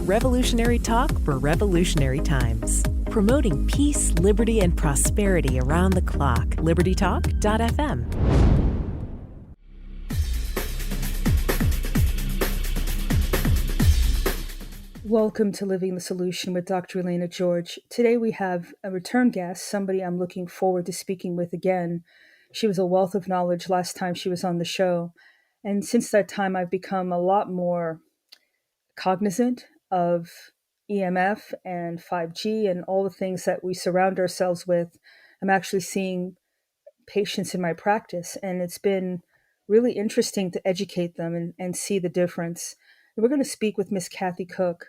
Revolutionary talk for revolutionary times. Promoting peace, liberty, and prosperity around the clock. LibertyTalk.fm. Welcome to Living the Solution with Dr. Elena George. Today we have a return guest, somebody I'm looking forward to speaking with again. She was a wealth of knowledge last time she was on the show. And since that time, I've become a lot more cognizant of EMF and 5G and all the things that we surround ourselves with. I'm actually seeing patients in my practice, and it's been really interesting to educate them and see the difference. And we're going to speak with Miss Cathy Cooke.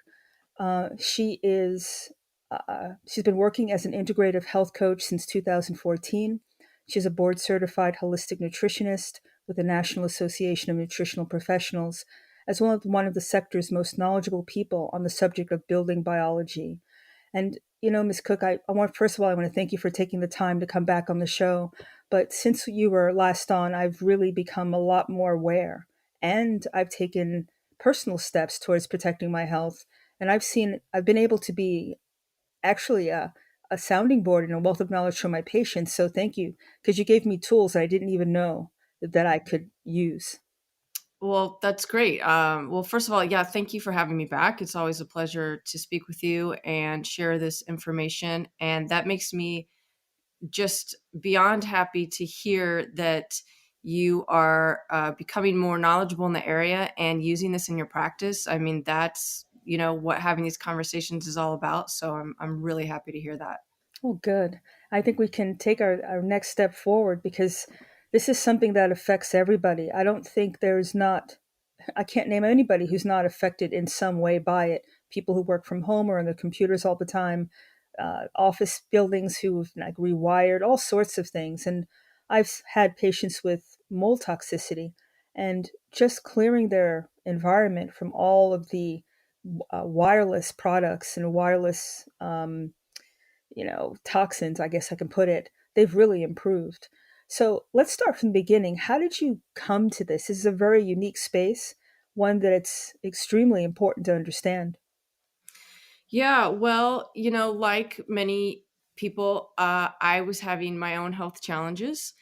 She's been working as an integrative health coach since 2014. She's a board certified holistic nutritionist with the National Association of Nutritional Professionals, as well as one of the sector's most knowledgeable people on the subject of building biology. And, you know, Ms. Cooke, first of all, I want to thank you for taking the time to come back on the show. But since you were last on, I've really become a lot more aware, and I've taken personal steps towards protecting my health. And I've been able to be actually a sounding board and a wealth of knowledge for my patients. So thank you, because you gave me tools I didn't even know that I could use. Well, that's great. Well, first of all, yeah, thank you for having me back. It's always a pleasure to speak with you and share this information. And that makes me just beyond happy to hear that you are becoming more knowledgeable in the area and using this in your practice. I mean, that's, what having these conversations is all about. So I'm really happy to hear that. Well, good. I think we can take our next step forward, because this is something that affects everybody. I don't think I can't name anybody who's not affected in some way by it. People who work from home or on their computers all the time, office buildings who've like rewired, all sorts of things. And I've had patients with mold toxicity, and just clearing their environment from all of the wireless products and wireless toxins, I guess I can put it, they've really improved. So let's start from the beginning. How did you come to this? This is a very unique space, one that it's extremely important to understand. Yeah, well, like many people, I was having my own health challenges.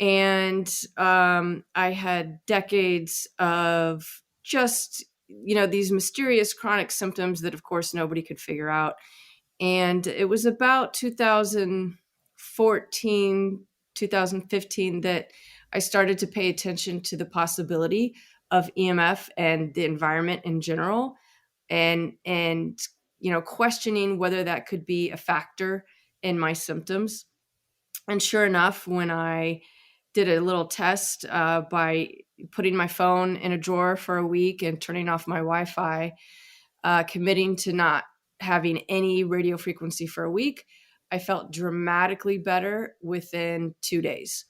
And I had decades of just, these mysterious chronic symptoms that, of course, nobody could figure out. And it was about 2014, 2015 that I started to pay attention to the possibility of EMF and the environment in general, and questioning whether that could be a factor in my symptoms. And sure enough, when I did a little test by putting my phone in a drawer for a week and turning off my Wi-Fi, committing to not having any radio frequency for a week, I felt dramatically better within 2 days.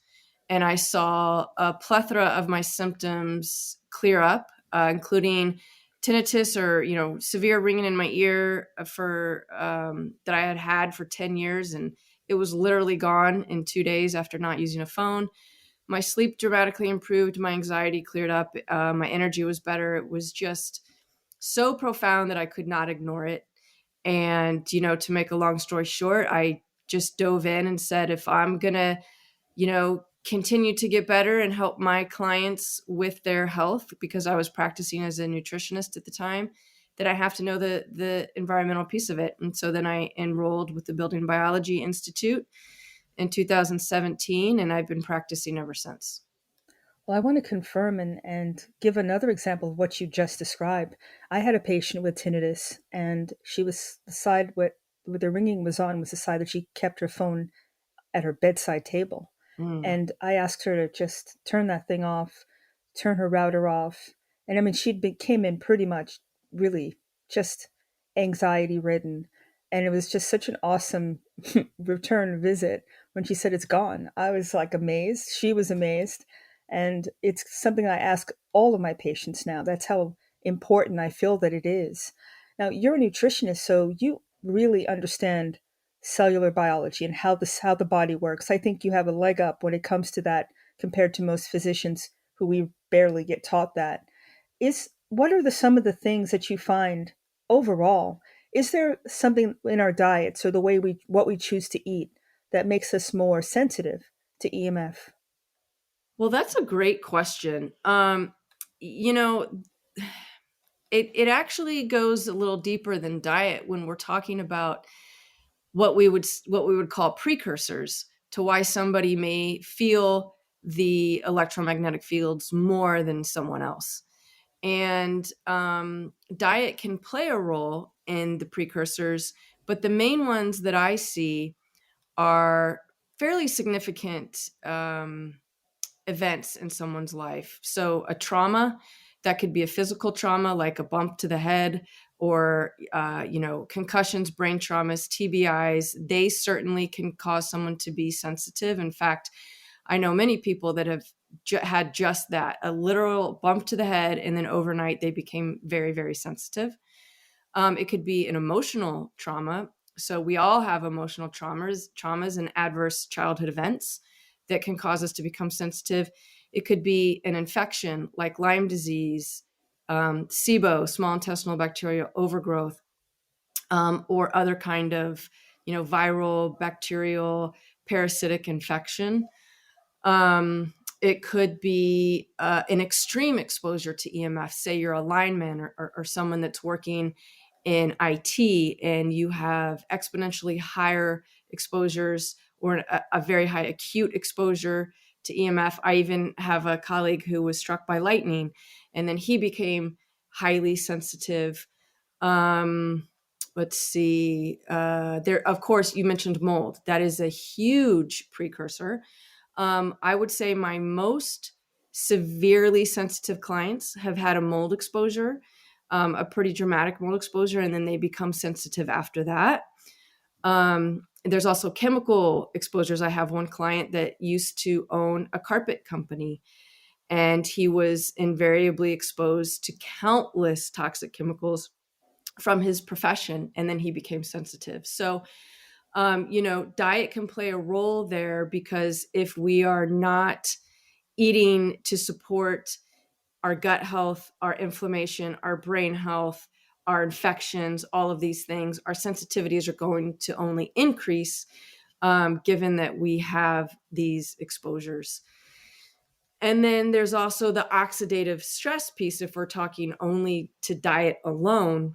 And I saw a plethora of my symptoms clear up, including tinnitus, or severe ringing in my ear for that I had for 10 years, and it was literally gone in 2 days after not using a phone. My sleep dramatically improved. My anxiety cleared up. My energy was better. It was just so profound that I could not ignore it. And, to make a long story short, I just dove in and said, if I'm going to, continue to get better and help my clients with their health, because I was practicing as a nutritionist at the time, that I have to know the environmental piece of it. And so then I enrolled with the Building Biology Institute in 2017, and I've been practicing ever since. Well, I want to confirm and give another example of what you just described. I had a patient with tinnitus, and she was the side where the ringing was on was the side that she kept her phone at her bedside table. And I asked her to just turn that thing off, turn her router off. And I mean, came in pretty much really just anxiety ridden. And it was just such an awesome return visit when she said it's gone. I was like amazed. She was amazed. And it's something I ask all of my patients now. That's how important I feel that it is. Now, you're a nutritionist, so you really understand cellular biology and how the body works. I think you have a leg up when it comes to that compared to most physicians who we barely get taught that. What are some of the things that you find overall, is there something in our diets or the way what we choose to eat that makes us more sensitive to EMF? Well, that's a great question. You know, it actually goes a little deeper than diet when we're talking about what we would call precursors to why somebody may feel the electromagnetic fields more than someone else. And diet can play a role in the precursors, but the main ones that I see are fairly significant events in someone's life. So a trauma, that could be a physical trauma like a bump to the head, or concussions, brain traumas, TBIs. They certainly can cause someone to be sensitive. In fact, I know many people that have had just that, a literal bump to the head, and then overnight they became very, very sensitive. It could be an emotional trauma. So we all have emotional traumas and adverse childhood events that can cause us to become sensitive. It could be an infection like Lyme disease, SIBO, small intestinal bacterial overgrowth, or other kind of, viral, bacterial, parasitic infection. It could be an extreme exposure to EMF. Say you're a lineman or someone that's working in IT and you have exponentially higher exposures or a very high acute exposure to EMF. I even have a colleague who was struck by lightning and then he became highly sensitive. Um, let's see. There, of course, you mentioned mold. That is a huge precursor. I would say my most severely sensitive clients have had a mold exposure, a pretty dramatic mold exposure, and then they become sensitive after that. There's also chemical exposures. I have one client that used to own a carpet company, and he was invariably exposed to countless toxic chemicals from his profession, and then he became sensitive. So diet can play a role there, because if we are not eating to support our gut health, our inflammation, our brain health, our infections, all of these things, our sensitivities are going to only increase, given that we have these exposures. And then there's also the oxidative stress piece. If we're talking only to diet alone,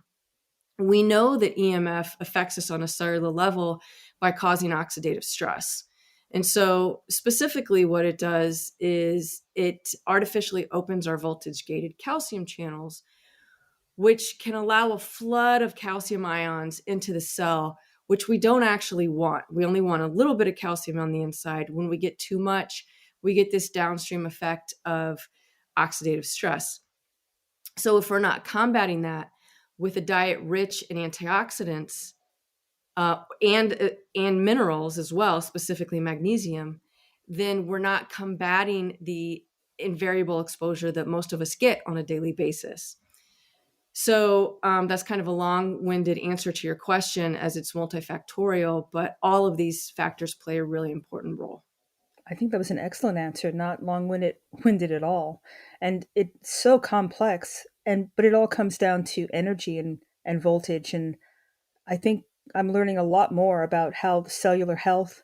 we know that EMF affects us on a cellular level by causing oxidative stress. And so specifically what it does is it artificially opens our voltage gated calcium channels, which can allow a flood of calcium ions into the cell, which we don't actually want. We only want a little bit of calcium on the inside. When we get too much, we get this downstream effect of oxidative stress. So if we're not combating that with a diet rich in antioxidants, and minerals as well, specifically magnesium, then we're not combating the invariable exposure that most of us get on a daily basis. So that's kind of a long-winded answer to your question, as it's multifactorial, but all of these factors play a really important role. I think that was an excellent answer, not long-winded at all. And it's so complex, but it all comes down to energy and voltage. And I think I'm learning a lot more about how the cellular health,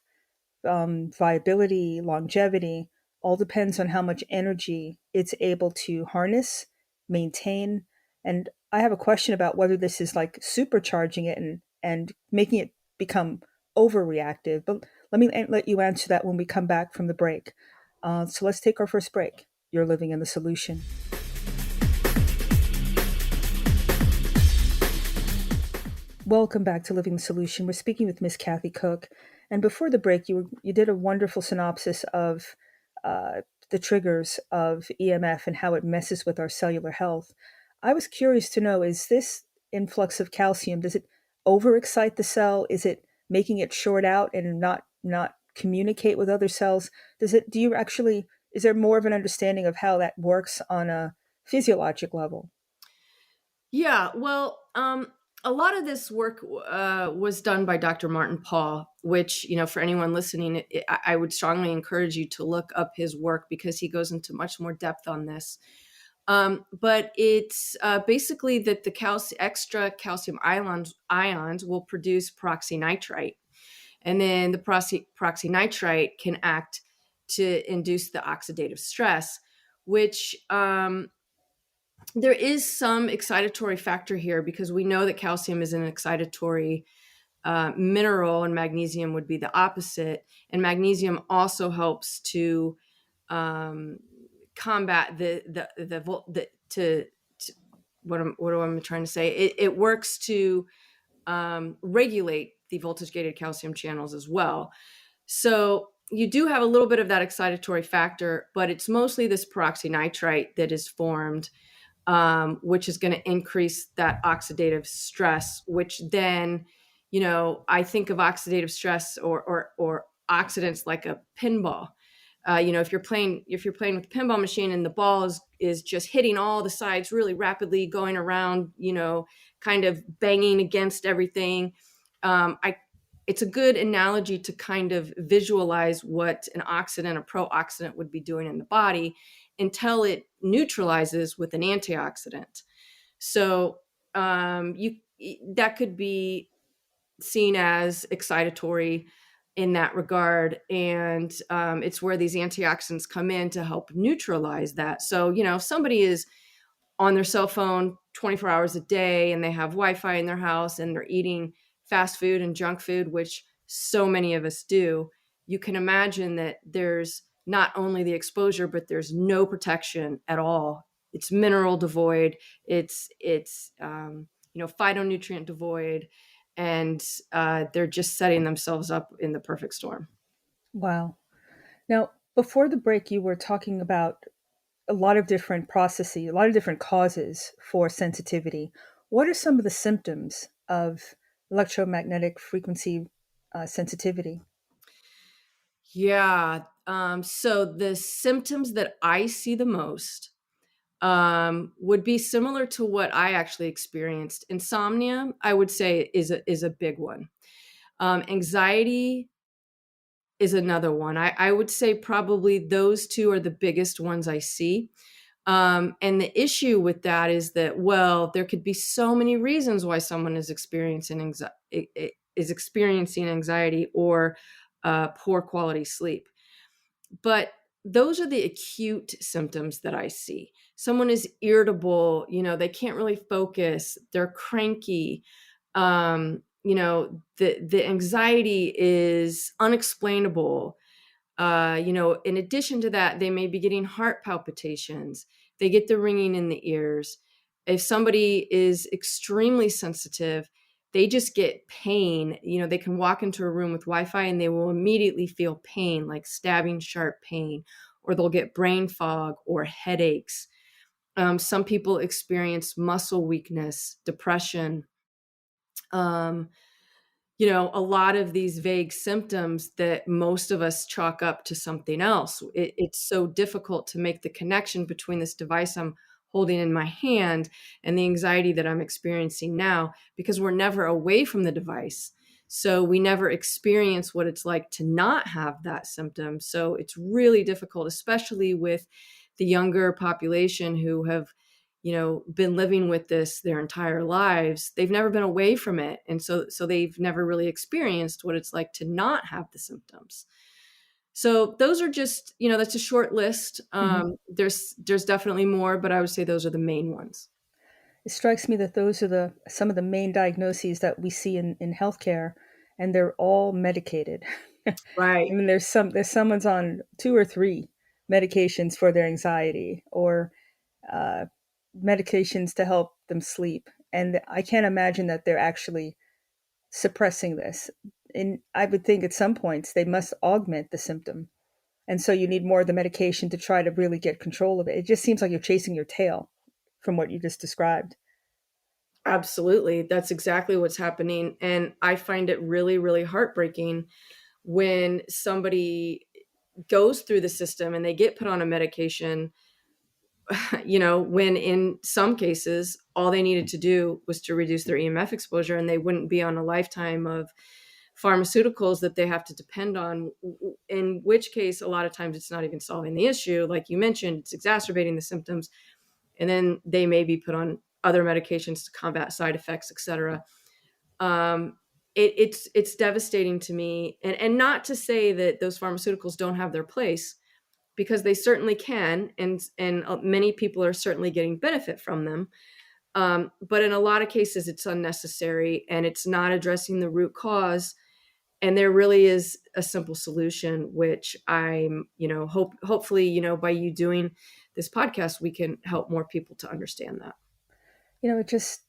viability, longevity, all depends on how much energy it's able to harness, maintain. And I have a question about whether this is like supercharging it and making it become overreactive. But let you answer that when we come back from the break. So let's take our first break. You're living in the solution. Welcome back to Living the Solution. We're speaking with Miss Cathy Cooke, and before the break, you did a wonderful synopsis of the triggers of EMF and how it messes with our cellular health. I was curious to know: is this influx of calcium, does it overexcite the cell? Is it making it short out and not communicate with other cells? Do you actually? Is there more of an understanding of how that works on a physiologic level? Yeah, well, a lot of this work was done by Dr. Martin Paul, which, for anyone listening, I would strongly encourage you to look up his work, because he goes into much more depth on this. But it's basically that the extra calcium ions will produce peroxynitrite. And then the peroxynitrite can act to induce the oxidative stress, which there is some excitatory factor here because we know that calcium is an excitatory mineral and magnesium would be the opposite. And magnesium also helps to combat what am I trying to say? It works to regulate the voltage gated calcium channels as well. So you do have a little bit of that excitatory factor, but it's mostly this peroxynitrite that is formed, which is going to increase that oxidative stress, which then, I think of oxidative stress or oxidants like a pinball. If you're playing with the pinball machine and the ball is just hitting all the sides really rapidly, going around, kind of banging against everything. It's a good analogy to kind of visualize what an oxidant, a pro-oxidant would be doing in the body until it neutralizes with an antioxidant. So that could be seen as excitatory in that regard. And it's where these antioxidants come in to help neutralize that. So, if somebody is on their cell phone 24 hours a day and they have Wi-Fi in their house and they're eating fast food and junk food, which so many of us do, you can imagine that there's not only the exposure, but there's no protection at all. It's mineral devoid. It's phytonutrient devoid. And they're just setting themselves up in the perfect storm. Wow. Now, before the break, you were talking about a lot of different processes, a lot of different causes for sensitivity. What are some of the symptoms of electromagnetic frequency sensitivity? Yeah. So the symptoms that I see the most would be similar to what I actually experienced. Insomnia, I would say, is a big one. Anxiety is another one. I would say probably those two are the biggest ones I see. And the issue with that is that, well, there could be so many reasons why someone is experiencing anxiety or poor quality sleep. But those are the acute symptoms that I see. Someone is irritable, they can't really focus, they're cranky. The anxiety is unexplainable. In addition to that, they may be getting heart palpitations. They get the ringing in the ears. If somebody is extremely sensitive, they just get pain. They can walk into a room with Wi-Fi and they will immediately feel pain, like stabbing sharp pain, or they'll get brain fog or headaches. Some people experience muscle weakness, depression. A lot of these vague symptoms that most of us chalk up to something else. It's so difficult to make the connection between this device I'm holding in my hand and the anxiety that I'm experiencing now, because we're never away from the device. So we never experience what it's like to not have that symptom. So it's really difficult, especially with the younger population who have been living with this their entire lives. They've never been away from it. And so they've never really experienced what it's like to not have the symptoms. So those are just, that's a short list. There's definitely more, but I would say those are the main ones. It strikes me that those are some of the main diagnoses that we see in healthcare, and they're all medicated. Right. I mean, there's someone's on 2 or 3 medications for their anxiety, or medications to help them sleep. And I can't imagine that they're actually suppressing this. And I would think at some points they must augment the symptom. And so you need more of the medication to try to really get control of it. It just seems like you're chasing your tail from what you just described. Absolutely. That's exactly what's happening. And I find it really, really heartbreaking when somebody goes through the system and they get put on a medication, when in some cases, all they needed to do was to reduce their EMF exposure and they wouldn't be on a lifetime of pharmaceuticals that they have to depend on, in which case, a lot of times it's not even solving the issue. Like you mentioned, it's exacerbating the symptoms. and then they may be put on other medications to combat side effects, et cetera. It's devastating to me, and not to say that those pharmaceuticals don't have their place, because they certainly can, and many people are certainly getting benefit from them. But in a lot of cases, it's unnecessary, and it's not addressing the root cause. And there really is a simple solution, which I'm, hopefully, by you doing this podcast, we can help more people to understand that. It just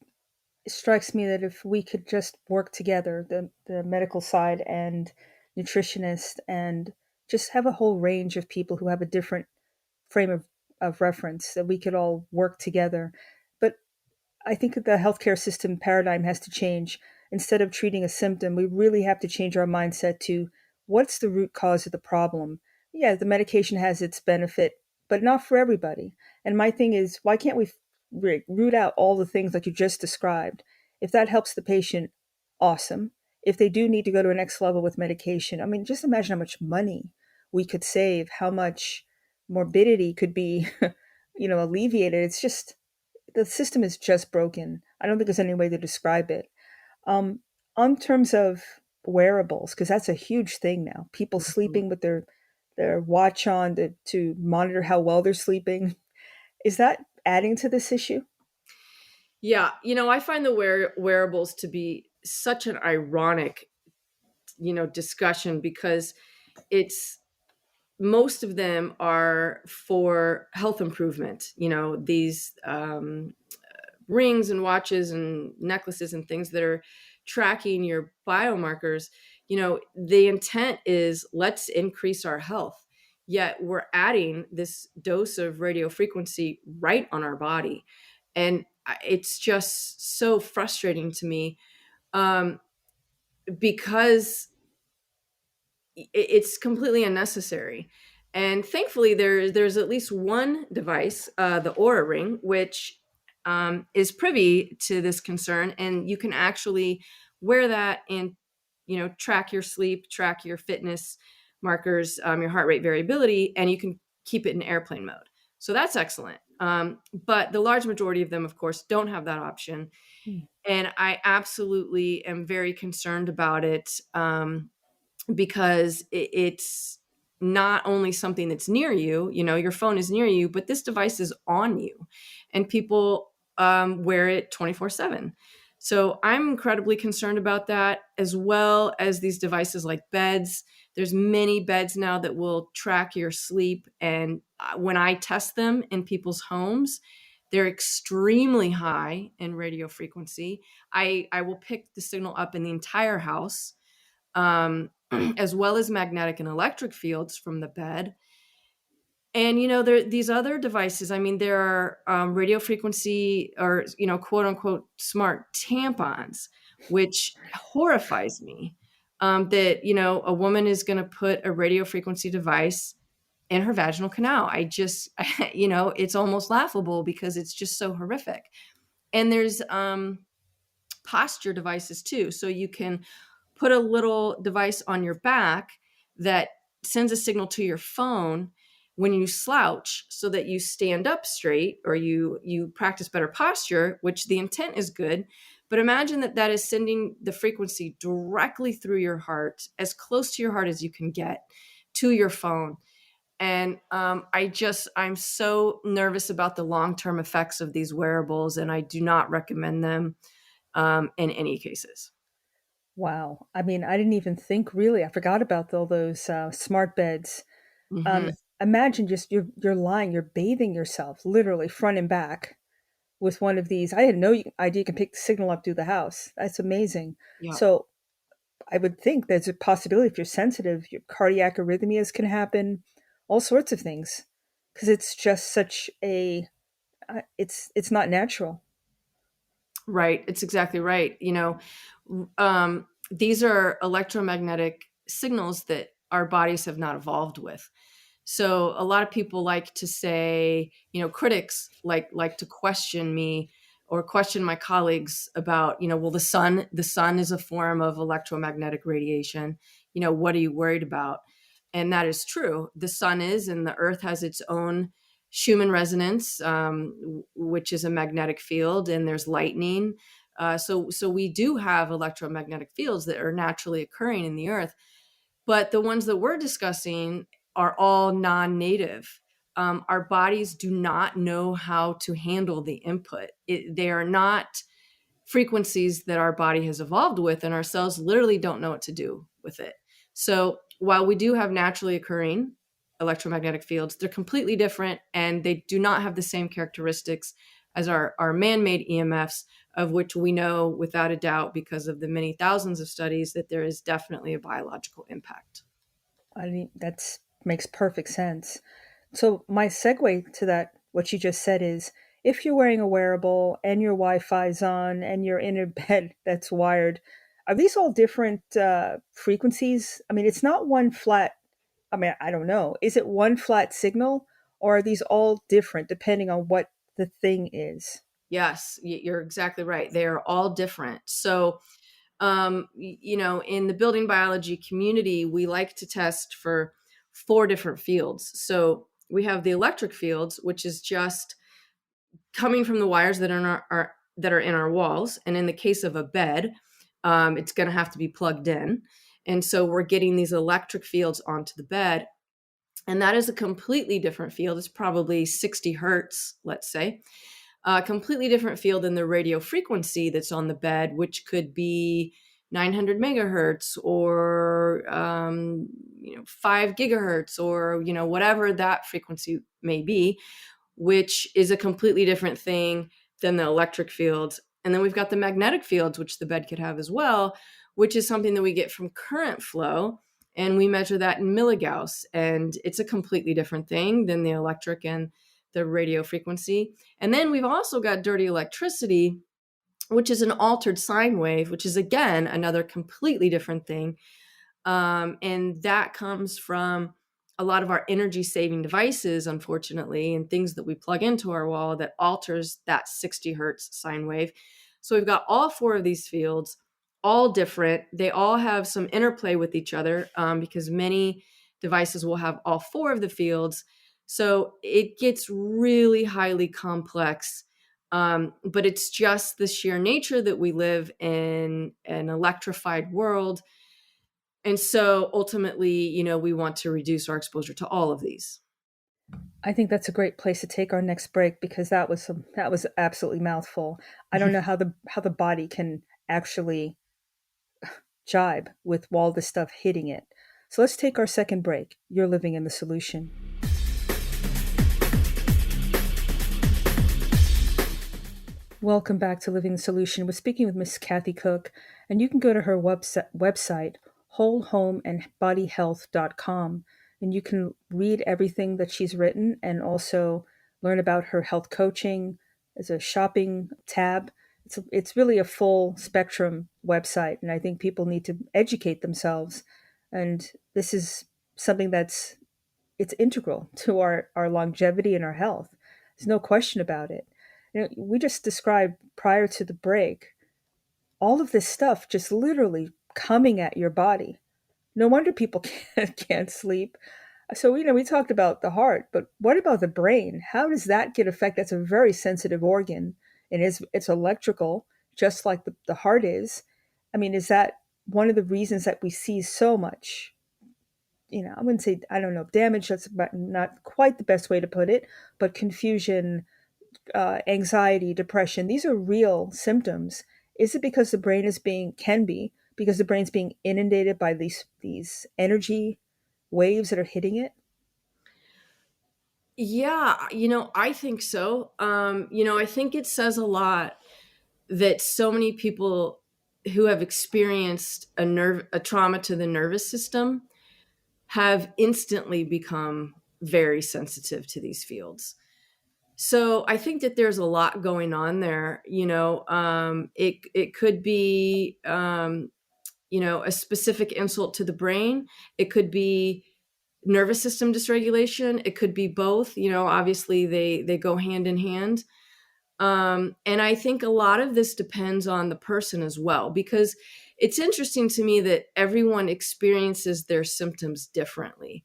strikes me that if we could just work together, the medical side and nutritionists, and just have a whole range of people who have a different frame of reference, that we could all work together. But I think that the healthcare system paradigm has to change. Instead of treating a symptom, we really have to change our mindset to what's the root cause of the problem. Yeah, the medication has its benefit, but not for everybody. And my thing is, why can't we root out all the things like you just described? If that helps the patient, awesome. If they do need to go to a next level with medication, I mean, just imagine how much money we could save, how much morbidity could be, alleviated. It's just, the system is just broken. I don't think there's any way to describe it. Um, on terms of wearables, because that's a huge thing now. People Mhm. sleeping with their watch on to monitor how well they're sleeping. Is that adding to this issue? Yeah, I find the wearables to be such an ironic, discussion, because it's most of them are for health improvement. These rings and watches and necklaces and things that are tracking your biomarkers. The intent is, let's increase our health. Yet we're adding this dose of radio frequency right on our body. And it's just so frustrating to me, um, because it's completely unnecessary. And thankfully, there's at least one device, the Aura Ring, which is privy to this concern, and you can actually wear that and track your sleep, track your fitness markers, your heart rate variability, and you can keep it in airplane mode. So that's excellent. But the large majority of them, of course, don't have that option, Hmm. and I absolutely am very concerned about it. Because it's not only something that's near you, your phone is near you, but this device is on you, and people wear it 24/7. So I'm incredibly concerned about that, as well as these devices like beds. There's many beds now that will track your sleep. And when I test them in people's homes, they're extremely high in radio frequency. I will pick the signal up in the entire house, as well as magnetic and electric fields from the bed. And there these other devices. I mean, there are radio frequency, or quote unquote smart tampons, which horrifies me. That a woman is going to put a radio frequency device in her vaginal canal. I just it's almost laughable, because it's just so horrific. And there's posture devices too. So you can put a little device on your back that sends a signal to your phone when you slouch, so that you stand up straight, or you practice better posture, which the intent is good. But imagine that is sending the frequency directly through your heart, as close to your heart as you can get, to your phone. And I'm so nervous about the long-term effects of these wearables, and I do not recommend them in any cases. Wow. I mean, I didn't even think, really. I forgot about all those smart beds. Um, Hmm. imagine just you're lying, you're bathing yourself literally front and back with one of these. I had no idea you can pick the signal up through the house. That's amazing. Yeah. So I would think there's a possibility, if you're sensitive, your cardiac arrhythmias can happen, all sorts of things, because it's just such a it's not natural. Right. It's exactly right. These are electromagnetic signals that our bodies have not evolved with. So a lot of people like to say, critics like to question me, or question my colleagues about, well, the sun is a form of electromagnetic radiation. What are you worried about? And that is true. The sun is, and the earth has its own Schumann resonance, which is a magnetic field, and there's lightning. So we do have electromagnetic fields that are naturally occurring in the earth, but the ones that we're discussing are all non-native. Our bodies do not know how to handle the input. They are not frequencies that our body has evolved with, and our cells literally don't know what to do with it. So while we do have naturally occurring electromagnetic fields, they're completely different, and they do not have the same characteristics as our man-made EMFs, of which we know without a doubt, because of the many thousands of studies, that there is definitely a biological impact. I mean, that makes perfect sense. So my segue to that, what you just said is, if you're wearing a wearable and your Wi-Fi's on and you're in a bed that's wired, are these all different frequencies? I mean, it's not one flat. I mean, I don't know. Is it one flat signal, or are these all different depending on what the thing is? Yes, you're exactly right. They are all different. So, in the building biology community, we like to test for 4 different fields. So we have the electric fields, which is just coming from the wires that are in our walls. And in the case of a bed, it's going to have to be plugged in. And so we're getting these electric fields onto the bed. And that is a completely different field. It's probably 60 hertz, let's say. A completely different field than the radio frequency that's on the bed, which could be 900 megahertz or 5 gigahertz, or whatever that frequency may be, which is a completely different thing than the electric fields. And then we've got the magnetic fields, which the bed could have as well, which is something that we get from current flow. And we measure that in milligauss. And it's a completely different thing than the electric and the radio frequency. And then we've also got dirty electricity, which is an altered sine wave, which is, again, another completely different thing. And that comes from a lot of our energy saving devices, unfortunately, and things that we plug into our wall that alters that 60 hertz sine wave. So we've got all 4 of these fields, all different. They all have some interplay with each other, because many devices will have all 4 of the fields. So it gets really highly complex. But it's just the sheer nature that we live in an electrified world. And so ultimately, we want to reduce our exposure to all of these. I think that's a great place to take our next break, because that was absolutely mouthful. I don't know how the body can actually jibe with all this stuff hitting it. So let's take our second break. You're living in the solution. Welcome back to Living the Solution. We're speaking with Miss Cathy Cooke, and you can go to her website, wholehomeandbodyhealth.com, and you can read everything that she's written and also learn about her health coaching. There's a shopping tab. It's really a full spectrum website, and I think people need to educate themselves. And this is something it's integral to our longevity and our health. There's no question about it. We just described prior to the break all of this stuff just literally coming at your body. No wonder people can't sleep. So, we talked about the heart, but what about the brain? How does that get affected? That's a very sensitive organ, and it's electrical, just like the heart is. I mean, is that one of the reasons that we see so much, I wouldn't say, I don't know, damage, that's not quite the best way to put it, but confusion, anxiety, depression, these are real symptoms. Is it because the brain because the brain's being inundated by these energy waves that are hitting it? Yeah, I think so. I think it says a lot that so many people who have experienced a trauma to the nervous system have instantly become very sensitive to these fields. So I think that there's a lot going on there. It could be, a specific insult to the brain. It could be nervous system dysregulation. It could be both. Obviously they go hand in hand. And I think a lot of this depends on the person as well, because it's interesting to me that everyone experiences their symptoms differently.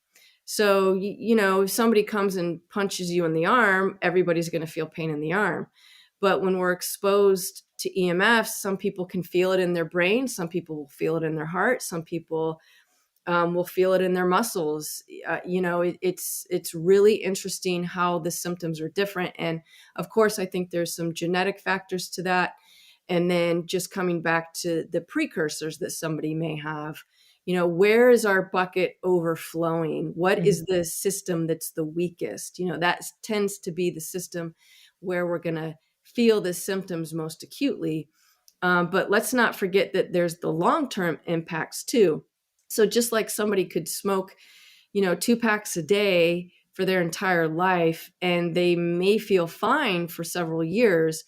So, if somebody comes and punches you in the arm, everybody's going to feel pain in the arm. But when we're exposed to EMFs, some people can feel it in their brain. Some people will feel it in their heart. Some people will feel it in their muscles. It's really interesting how the symptoms are different. And of course, I think there's some genetic factors to that. And then just coming back to the precursors that somebody may have, where is our bucket overflowing? What is the system that's the weakest? That tends to be the system where we're going to feel the symptoms most acutely. But let's not forget that there's the long-term impacts too. So just like somebody could smoke, 2 packs a day for their entire life, and they may feel fine for several years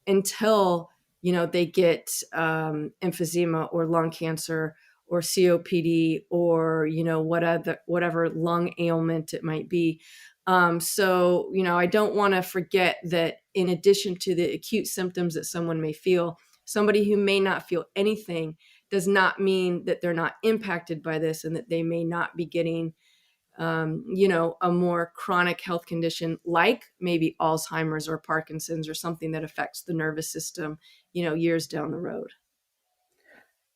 until, they get emphysema or lung cancer or COPD or, whatever lung ailment it might be. So, I don't want to forget that in addition to the acute symptoms that someone may feel, somebody who may not feel anything does not mean that they're not impacted by this and that they may not be getting, a more chronic health condition like maybe Alzheimer's or Parkinson's or something that affects the nervous system, years down the road.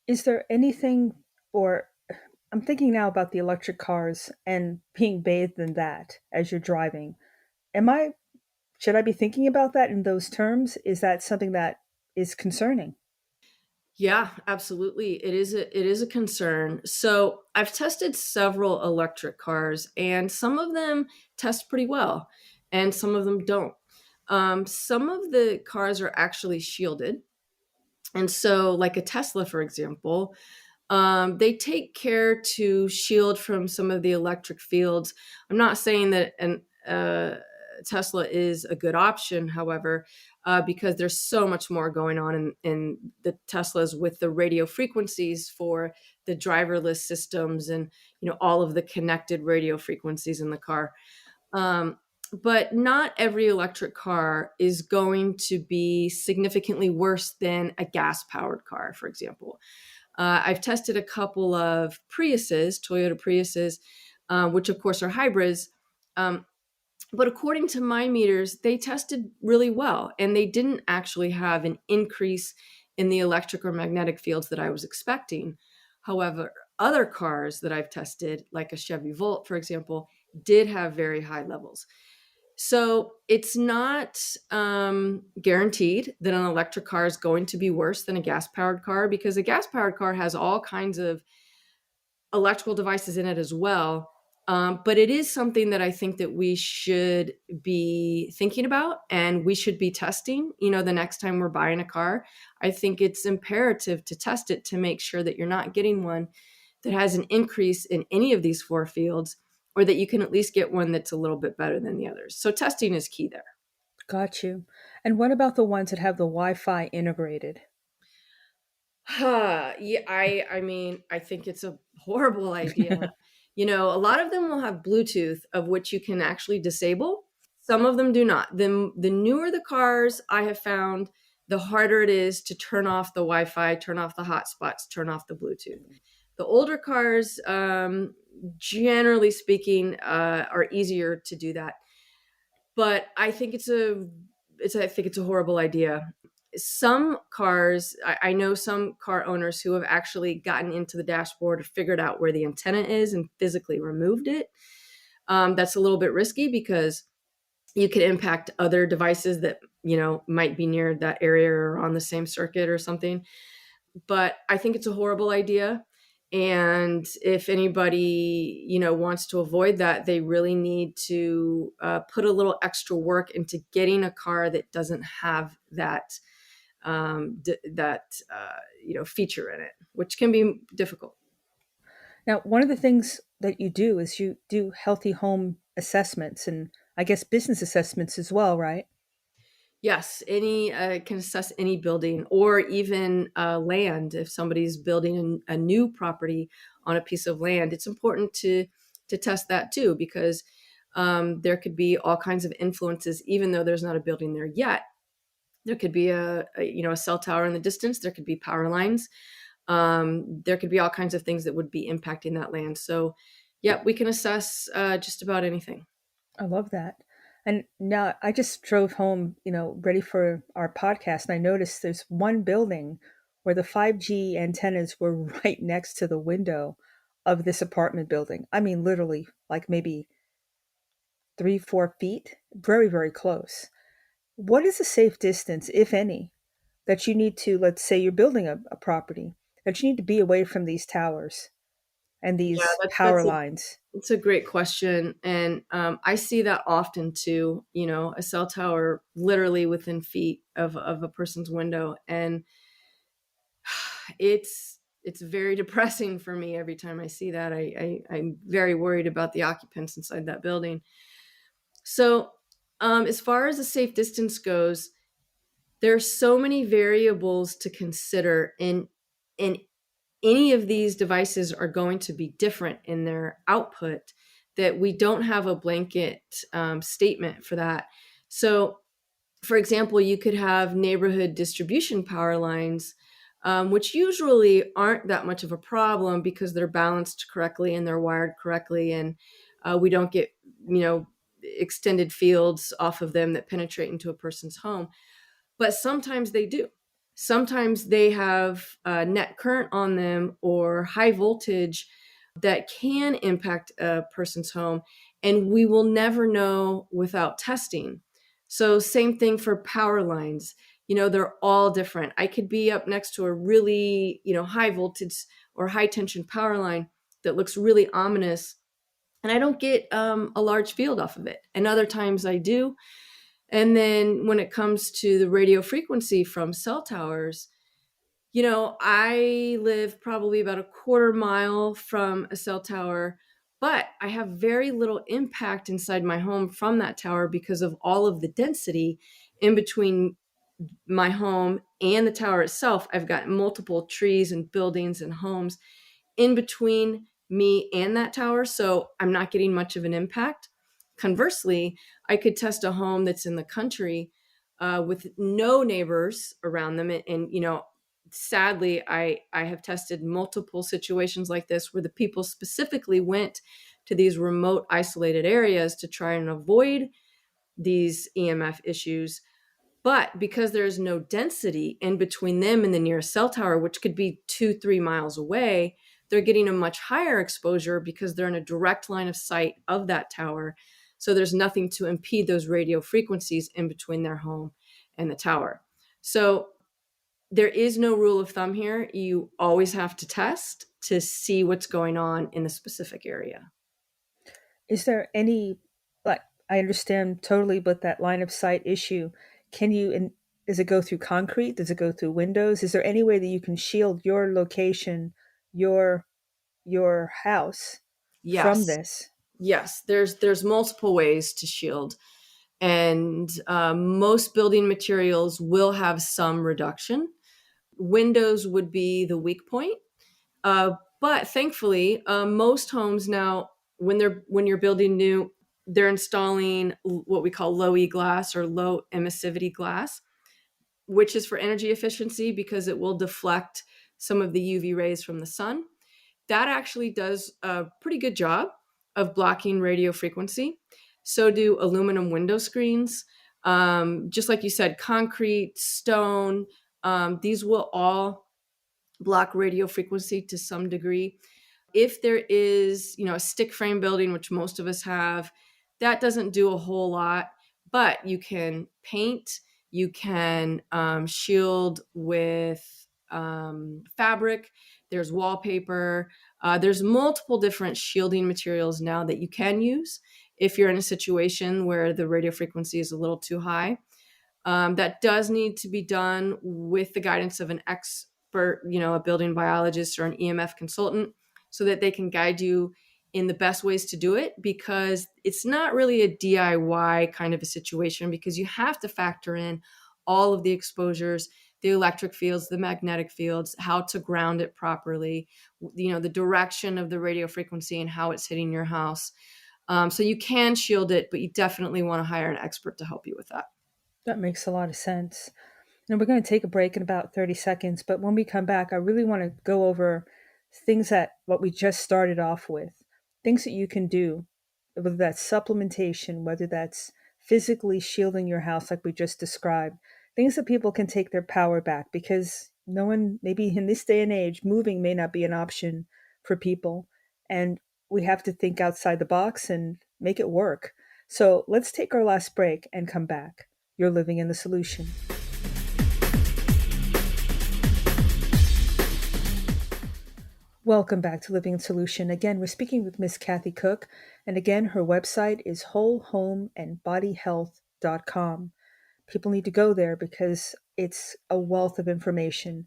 Is there anything, or I'm thinking now about the electric cars and being bathed in that as you're driving. Should I be thinking about that in those terms? Is that something that is concerning? Yeah, absolutely. It is a concern. So I've tested several electric cars, and some of them test pretty well, and some of them don't. Some of the cars are actually shielded, and so, like a Tesla, for example, they take care to shield from some of the electric fields. I'm not saying that an Tesla is a good option, however, because there's so much more going on in the Teslas with the radio frequencies for the driverless systems and all of the connected radio frequencies in the car. Um, but not every electric car is going to be significantly worse than a gas-powered car, for example. I've tested a couple of Priuses, Toyota Priuses, which of course are hybrids. Um, but according to my meters, they tested really well, and they didn't actually have an increase in the electric or magnetic fields that I was expecting. However, other cars that I've tested, like a Chevy Volt, for example, did have very high levels. So it's not guaranteed that an electric car is going to be worse than a gas powered car, because a gas powered car has all kinds of electrical devices in it as well. But it is something that I think that we should be thinking about, and we should be testing, the next time we're buying a car. I think it's imperative to test it to make sure that you're not getting one that has an increase in any of these 4 fields, or that you can at least get one that's a little bit better than the others. So testing is key there. Got you. And what about the ones that have the Wi-Fi integrated? Yeah, I mean, I think it's a horrible idea. A lot of them will have Bluetooth, of which you can actually disable. Some of them do not. The newer the cars, I have found, the harder it is to turn off the Wi-Fi, turn off the hotspots, turn off the Bluetooth. The older cars, generally speaking, are easier to do that. But I think it's a horrible idea. Some cars, I know some car owners who have actually gotten into the dashboard, figured out where the antenna is, and physically removed it. That's a little bit risky because you could impact other devices that might be near that area or on the same circuit or something. But I think it's a horrible idea. And if anybody, wants to avoid that, they really need to put a little extra work into getting a car that doesn't have that feature in it, which can be difficult. Now, one of the things that you do is you do healthy home assessments and I guess business assessments as well, right? Yes, any can assess any building or even land. If somebody's building a new property on a piece of land, it's important to test that too, because there could be all kinds of influences, even though there's not a building there yet. There could be a cell tower in the distance. There could be power lines. There could be all kinds of things that would be impacting that land. So, yeah, we can assess just about anything. I love that. And now I just drove home, ready for our podcast, and I noticed there's one building where the 5G antennas were right next to the window of this apartment building. I mean, literally, like maybe 3, 4 feet, very, very close. What is a safe distance, if any, that you need to, let's say you're building a property, that you need to be away from these towers and Yeah, these power that's lines? it's a great question, and I see that often too. A cell tower literally within feet of a person's window, and it's very depressing for me every time I see that. I'm very worried about the occupants inside that building. So, as far as the safe distance goes, there are so many variables to consider, and any of these devices are going to be different in their output, that we don't have a blanket statement for that. So, for example, you could have neighborhood distribution power lines, which usually aren't that much of a problem because they're balanced correctly and they're wired correctly, and we don't get extended fields off of them that penetrate into a person's home. But sometimes they do. Sometimes they have net current on them or high voltage that can impact a person's home, and we will never know without testing. So, same thing for power lines. They're all different. I could be up next to a really, high voltage or high tension power line that looks really ominous, and I don't get a large field off of it. And other times I do. And then when it comes to the radio frequency from cell towers, I live probably about a quarter mile from a cell tower, but I have very little impact inside my home from that tower because of all of the density in between my home and the tower itself. I've got multiple trees and buildings and homes in between me and that tower, so I'm not getting much of an impact. Conversely, I could test a home that's in the country with no neighbors around them, and sadly, I have tested multiple situations like this where the people specifically went to these remote, isolated areas to try and avoid these EMF issues. But because there's no density in between them and the nearest cell tower, which could be 2, 3 miles away, they're getting a much higher exposure because they're in a direct line of sight of that tower. So there's nothing to impede those radio frequencies in between their home and the tower. So there is no rule of thumb here. You always have to test to see what's going on in the specific area. Is there any, like, I understand totally, but that line of sight issue, can you, and does it go through concrete? Does it go through windows? Is there any way that you can shield your location, your your house from Yes. this? Yes, there's multiple ways to shield, and most building materials will have some reduction. Windows would be the weak point, but thankfully, most homes now, when you're building new, they're installing what we call low E glass or low emissivity glass, which is for energy efficiency because it will deflect some of the UV rays from the sun. That actually does a pretty good job of blocking radio frequency. So do aluminum window screens. Just like you said, concrete, stone, these will all block radio frequency to some degree. If there is, a stick frame building, which most of us have, that doesn't do a whole lot, but you can paint, you can shield with fabric, there's wallpaper, there's multiple different shielding materials now that you can use if you're in a situation where the radio frequency is a little too high. That does need to be done with the guidance of an expert, a building biologist or an EMF consultant, so that they can guide you in the best ways to do it, because it's not really a DIY kind of a situation, because you have to factor in all of the exposures, the electric fields, the magnetic fields, how to ground it properly, the direction of the radio frequency and how it's hitting your house. So you can shield it, but you definitely want to hire an expert to help you with that. That makes a lot of sense. And we're going to take a break in about 30 seconds, but when we come back, I really want to go over things that what we just started off with. things that you can do, whether that's supplementation, whether that's physically shielding your house, like we just described, things that people can take their power back because no one, maybe in this day and age, moving may not be an option for people. And we have to think outside the box and make it work. So let's take our last break and come back. You're living in the solution. Welcome back to Living in Solution. Again, we're speaking with Miss Cathy Cooke, and again, her website is wholehomeandbodyhealth.com. People need to go there because it's a wealth of information.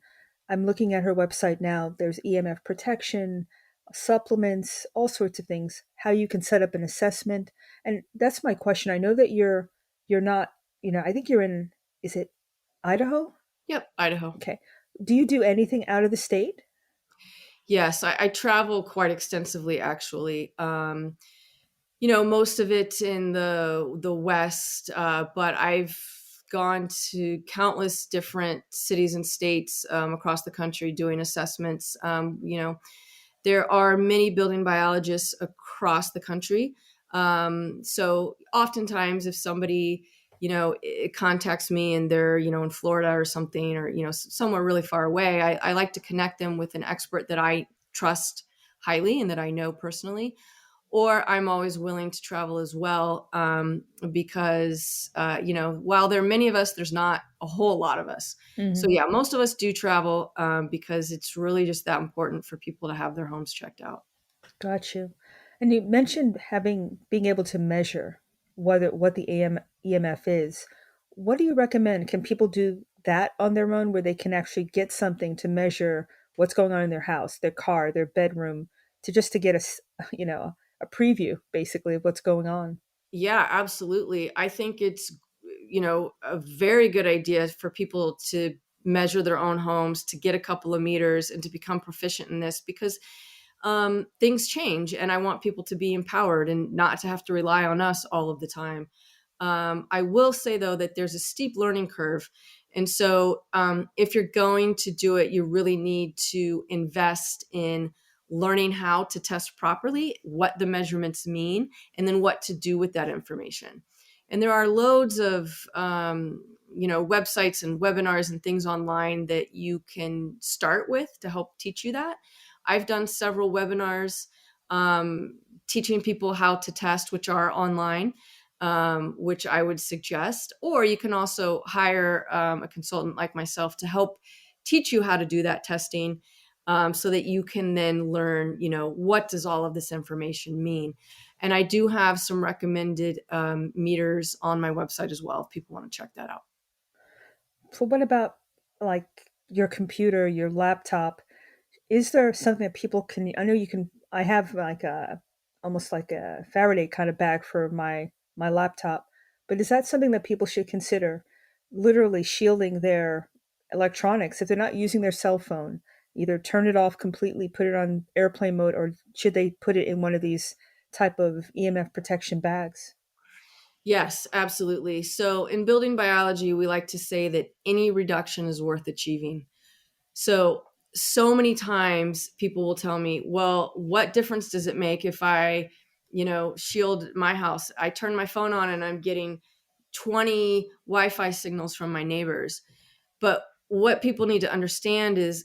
I'm looking at her website now. There's EMF protection, supplements, all sorts of things, how you can set up an assessment. And that's my question. I know that you're not, I think you're in, is it Idaho? Yep, Idaho. Okay. Do you do anything out of the state? Yes, I travel quite extensively, actually. Most of it in the West, but I've gone to countless different cities and states across the country doing assessments. There are many building biologists across the country. So oftentimes if somebody, it contacts me and they're, in Florida or something, or, somewhere really far away, I like to connect them with an expert that I trust highly and that I know personally. Or I'm always willing to travel as well, because, while there are many of us, there's not a whole lot of us. So Mm-hmm. yeah, most of us do travel because it's really just that important for people to have their homes checked out. Got you. And you mentioned being able to measure what the EMF is. What do you recommend? Can people do that on their own where they can actually get something to measure what's going on in their house, their car, their bedroom, to get a preview basically of what's going on? Yeah, absolutely. I think it's, a very good idea for people to measure their own homes, to get a couple of meters and to become proficient in this because things change and I want people to be empowered and not to have to rely on us all of the time. I will say, though, that there's a steep learning curve. And so if you're going to do it, you really need to invest in learning how to test properly, what the measurements mean, and then what to do with that information. And there are loads of websites and webinars and things online that you can start with to help teach you that. I've done several webinars teaching people how to test, which are online, which I would suggest. Or you can also hire a consultant like myself to help teach you how to do that testing, so that you can then learn, what does all of this information mean? And I do have some recommended meters on my website as well, if people want to check that out. So what about like your computer, your laptop? Is there something that people can, I know you can, I have like almost like a Faraday kind of bag for my laptop, but is that something that people should consider, literally shielding their electronics if they're not using their cell phone? Either turn it off completely, put it on airplane mode, or should they put it in one of these type of EMF protection bags? Yes, absolutely. So in building biology, we like to say that any reduction is worth achieving. So many times people will tell me, well, what difference does it make if I, shield my house? I turn my phone on and I'm getting 20 Wi-Fi signals from my neighbors. But what people need to understand is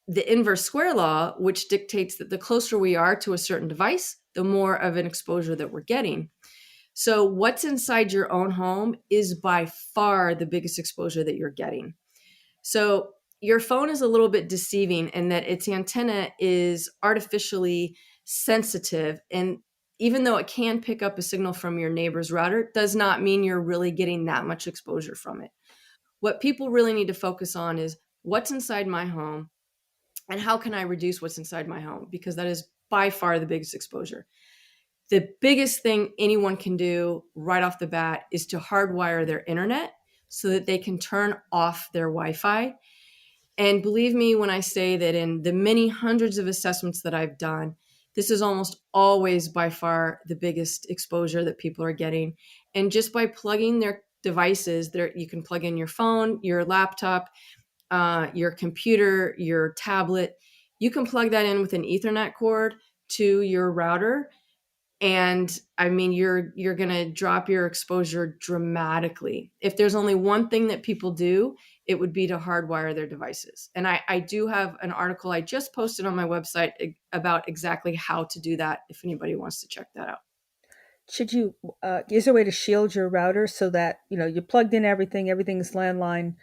the inverse square law, which dictates that the closer we are to a certain device, the more of an exposure that we're getting. So what's inside your own home is by far the biggest exposure that you're getting. So your phone is a little bit deceiving in that its antenna is artificially sensitive. And even though it can pick up a signal from your neighbor's router, does not mean you're really getting that much exposure from it. What people really need to focus on is what's inside my home and how can I reduce what's inside my home? Because that is by far the biggest exposure. The biggest thing anyone can do right off the bat is to hardwire their internet so that they can turn off their Wi-Fi. And believe me when I say that in the many hundreds of assessments that I've done, this is almost always by far the biggest exposure that people are getting. And just by plugging their devices, you can plug in your phone, your laptop, your computer, your tablet. You can plug that in with an Ethernet cord. to your router. And I mean, you're going to drop your exposure dramatically. If there's only one thing that people do, it would be to hardwire their devices. And I do have an article I just posted on my website about exactly how to do that if anybody wants to check that out. Should you, is there a way to shield your router so that, you plugged in everything, everything's landline?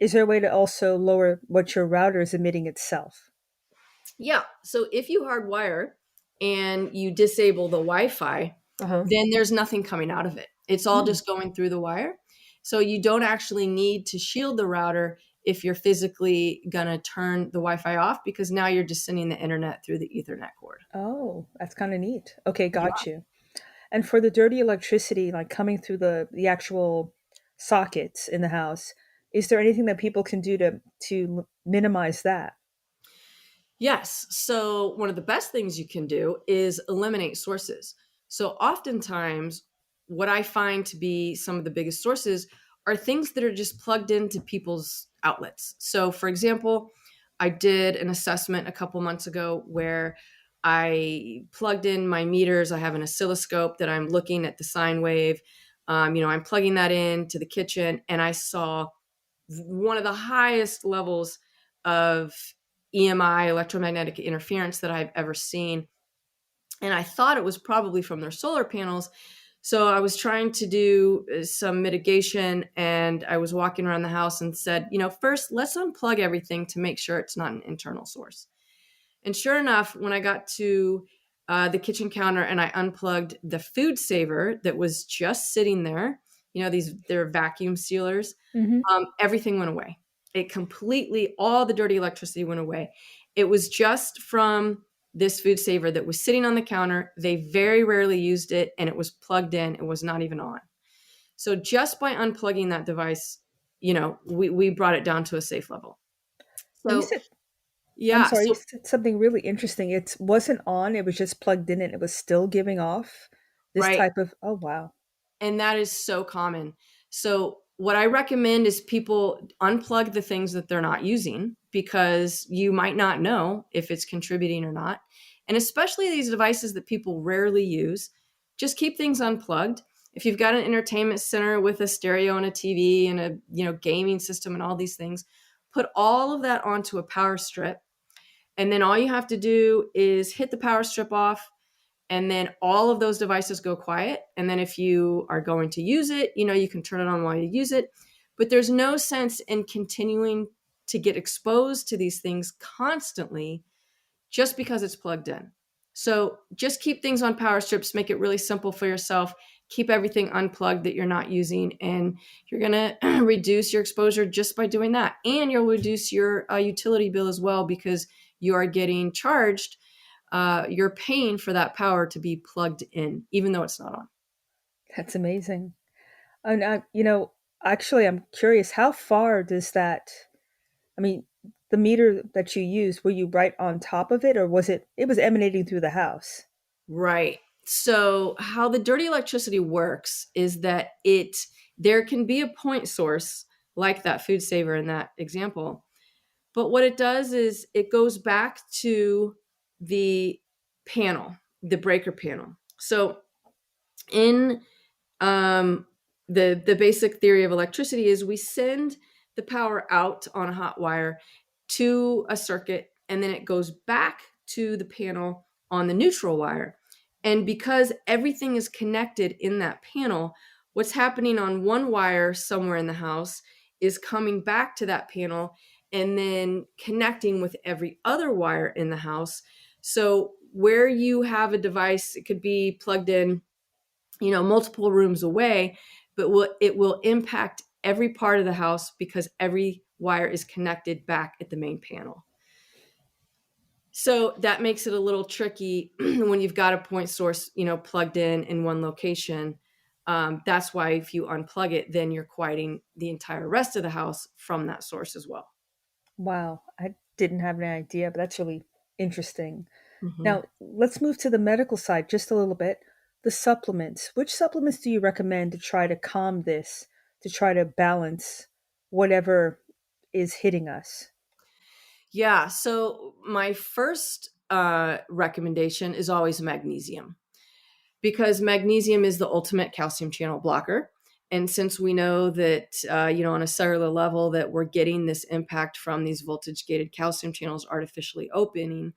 Is there a way to also lower what your router is emitting itself? Yeah. So if you hardwire and you disable the Wi-Fi, Uh-huh. then there's nothing coming out of it. It's all Hmm. just going through the wire. So you don't actually need to shield the router if you're physically going to turn the Wi-Fi off, because now you're just sending the internet through the Ethernet cord. Oh, that's kind of neat. Okay, Yeah. got you. And for the dirty electricity, like coming through the actual sockets in the house, is there anything that people can do to minimize that? Yes. So one of the best things you can do is eliminate sources. So oftentimes, what I find to be some of the biggest sources are things that are just plugged into people's outlets. So, for example, I did an assessment a couple months ago where I plugged in my meters. I have an oscilloscope that I'm looking at the sine wave. I'm plugging that into the kitchen, and I saw one of the highest levels of EMI, electromagnetic interference, that I've ever seen. And I thought it was probably from their solar panels. So I was trying to do some mitigation, and I was walking around the house and said, first, let's unplug everything to make sure it's not an internal source. And sure enough, when I got to the kitchen counter and I unplugged the food saver that was just sitting there, they're vacuum sealers, Hmm. everything went away. It completely, all the dirty electricity went away. It was just from this food saver that was sitting on the counter. They very rarely used it, and it was plugged in. It was not even on. So just by unplugging that device, we brought it down to a safe level. Now you So said, I'm yeah, sorry, you so said something really interesting. It wasn't on, it was just plugged in and it was still giving off this right. type of, oh, wow. And that is so common. So what I recommend is people unplug the things that they're not using, because you might not know if it's contributing or not. And especially these devices that people rarely use, just keep things unplugged. If you've got an entertainment center with a stereo and a TV and a, gaming system and all these things, put all of that onto a power strip. And then all you have to do is hit the power strip off, and then all of those devices go quiet. And then if you are going to use it, you can turn it on while you use it. But there's no sense in continuing to get exposed to these things constantly just because it's plugged in. So just keep things on power strips, make it really simple for yourself, keep everything unplugged that you're not using, and you're going to reduce your exposure just by doing that. And you'll reduce your utility bill as well, because you are getting charged, you're paying for that power to be plugged in, even though it's not on. That's amazing. And, actually, I'm curious, how far does that, I mean, the meter that you used, were you right on top of it, or it was emanating through the house? Right. So how the dirty electricity works is that there can be a point source like that food saver in that example. But what it does is it goes back to the panel, the breaker panel. So in um, the basic theory of electricity is we send the power out on a hot wire to a circuit, and then it goes back to the panel on the neutral wire. And because everything is connected in that panel, what's happening on one wire somewhere in the house is coming back to that panel and then connecting with every other wire in the house. So where you have a device, it could be plugged in, multiple rooms away, but it will impact every part of the house because every wire is connected back at the main panel. So that makes it a little tricky when you've got a point source, plugged in one location. That's why if you unplug it, then you're quieting the entire rest of the house from that source as well. Wow, I didn't have any idea, but that's really interesting. Mhm. Now, let's move to the medical side just a little bit. The supplements. Which supplements do you recommend to try to calm this, to try to balance whatever is hitting us? Yeah. So my first recommendation is always magnesium, because magnesium is the ultimate calcium channel blocker. And since we know that, on a cellular level that we're getting this impact from these voltage gated calcium channels artificially opening,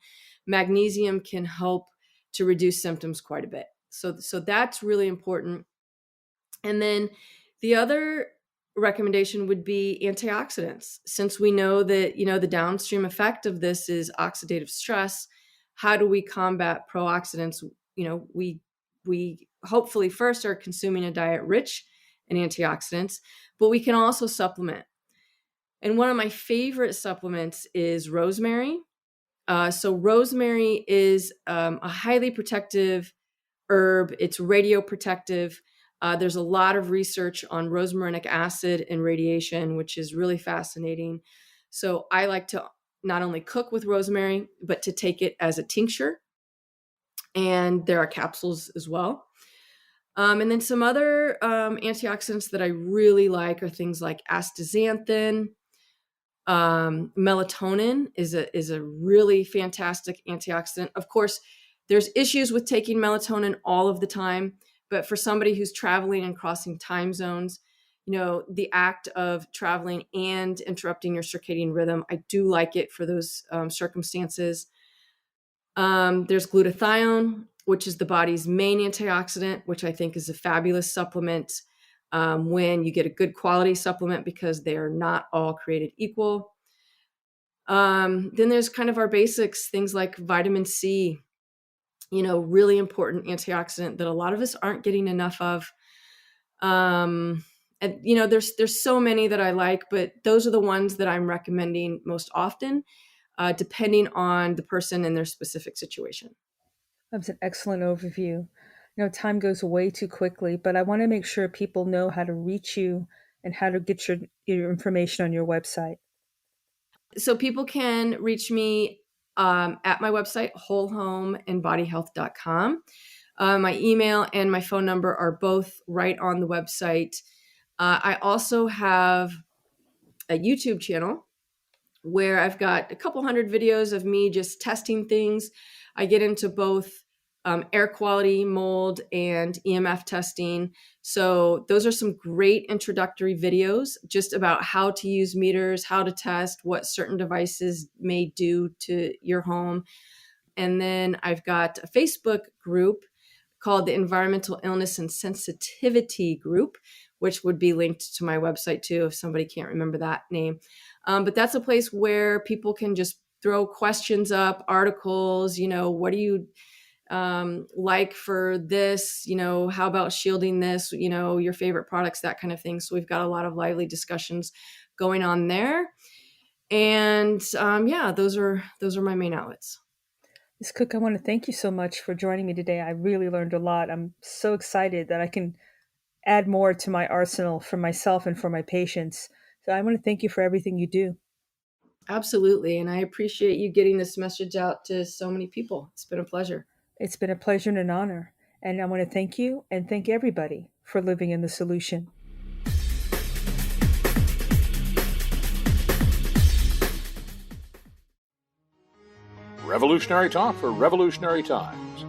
magnesium can help to reduce symptoms quite a bit. So that's really important. And then the other recommendation would be antioxidants. Since we know that, the downstream effect of this is oxidative stress, how do we combat pro-oxidants? We hopefully first are consuming a diet rich in antioxidants, but we can also supplement. And one of my favorite supplements is rosemary. So rosemary is a highly protective herb. It's radioprotective. There's a lot of research on rosmarinic acid and radiation, which is really fascinating. So I like to not only cook with rosemary, but to take it as a tincture. And there are capsules as well. And then some other antioxidants that I really like are things like astaxanthin. Melatonin is a really fantastic antioxidant. Of course, there's issues with taking melatonin all of the time, but for somebody who's traveling and crossing time zones, the act of traveling and interrupting your circadian rhythm, I do like it for those circumstances. There's glutathione, which is the body's main antioxidant, which I think is a fabulous supplement when you get a good quality supplement, because they are not all created equal. Then there's kind of our basics, things like vitamin C, really important antioxidant that a lot of us aren't getting enough of. And, there's so many that I like, but those are the ones that I'm recommending most often, depending on the person and their specific situation. That's an excellent overview. Time goes way too quickly, but I want to make sure people know how to reach you and how to get your information on your website. So people can reach me at my website, wholehomeandbodyhealth.com. My email and my phone number are both right on the website. I also have a YouTube channel where I've got a couple hundred videos of me just testing things. I get into both air quality, mold, and EMF testing. So those are some great introductory videos just about how to use meters, how to test, what certain devices may do to your home. And then I've got a Facebook group called the Environmental Illness and Sensitivity Group, which would be linked to my website too, if somebody can't remember that name. But that's a place where people can just throw questions up, articles, what do you like for this, how about shielding this, your favorite products, that kind of thing. So we've got a lot of lively discussions going on there. And those are my main outlets. Ms. Cooke, I want to thank you so much for joining me today. I really learned a lot. I'm so excited that I can add more to my arsenal for myself and for my patients. So I want to thank you for everything you do. Absolutely. And I appreciate you getting this message out to so many people. It's been a pleasure. It's been a pleasure and an honor. And I want to thank you and thank everybody for living in the solution. Revolutionary talk for revolutionary times.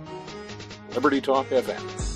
Liberty Talk FM.